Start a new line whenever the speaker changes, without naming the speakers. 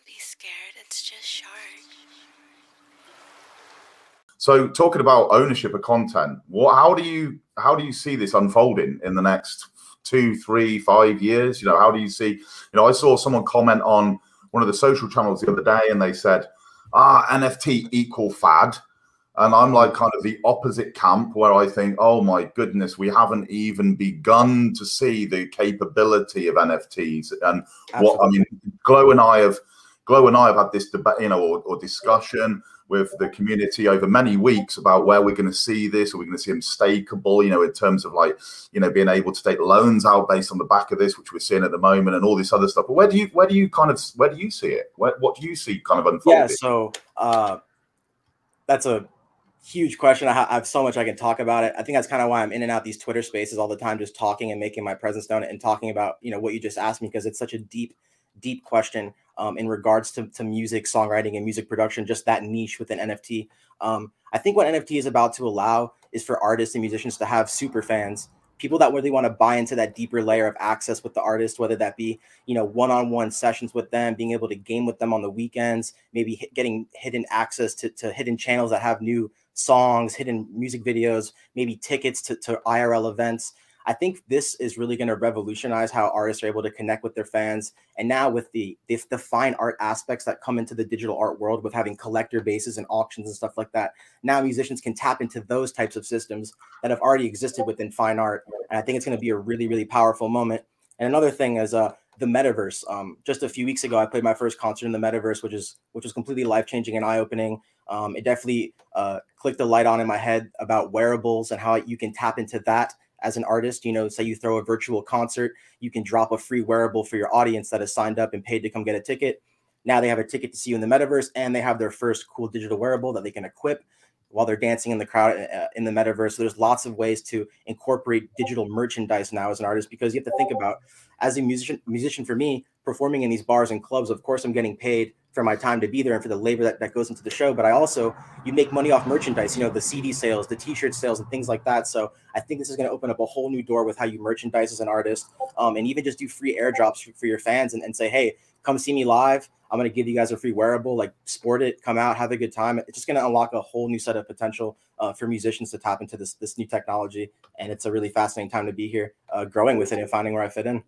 be scared. It's just short.
So talking about ownership of content, how do you see this unfolding in the next 2, 3, 5 years? How do you see, I saw someone comment on one of the social channels the other day and they said, NFT equal fad. And I'm like kind of the opposite camp where I think, oh my goodness, we haven't even begun to see the capability of NFTs. And Glow and I have had this debate, or discussion with the community over many weeks about where we're going to see this. Are we going to see them stakeable, in terms of being able to take loans out based on the back of this, which we're seeing at the moment, and all this other stuff. But where do you see it? What do you see kind of unfolding?
Yeah, so that's a huge question. I have so much I can talk about it. I think that's kind of why I'm in and out these Twitter spaces all the time, just talking and making my presence known and talking about, what you just asked me, because it's such a deep question in regards to music, songwriting, and music production, just that niche within NFT. I think what NFT is about to allow is for artists and musicians to have super fans, people that really want to buy into that deeper layer of access with the artist, whether that be, one-on-one sessions with them, being able to game with them on the weekends, maybe getting hidden access to hidden channels that have new songs, hidden music videos, maybe tickets to IRL events. I think this is really going to revolutionize how artists are able to connect with their fans. And now with the fine art aspects that come into the digital art world, with having collector bases and auctions and stuff like that, now musicians can tap into those types of systems that have already existed within fine art. And I think it's going to be a really, really powerful moment. And another thing is the metaverse. Just a few weeks ago, I played my first concert in the metaverse, which was completely life-changing and eye-opening. It definitely clicked a light on in my head about wearables and how you can tap into that as an artist. Say you throw a virtual concert, you can drop a free wearable for your audience that has signed up and paid to come get a ticket. Now they have a ticket to see you in the metaverse, and they have their first cool digital wearable that they can equip while they're dancing in the crowd in the metaverse. So there's lots of ways to incorporate digital merchandise now as an artist, because you have to think about, as a musician for me, performing in these bars and clubs, of course I'm getting paid for my time to be there and for the labor that goes into the show, but you make money off merchandise, the CD sales, the t-shirt sales, and things like that. So I think this is going to open up a whole new door with how you merchandise as an artist, and even just do free airdrops for your fans and say, hey, come see me live. I'm going to give you guys a free wearable, sport it, come out, have a good time. It's just going to unlock a whole new set of potential for musicians to tap into this new technology. And it's a really fascinating time to be here, growing with it and finding where I fit in.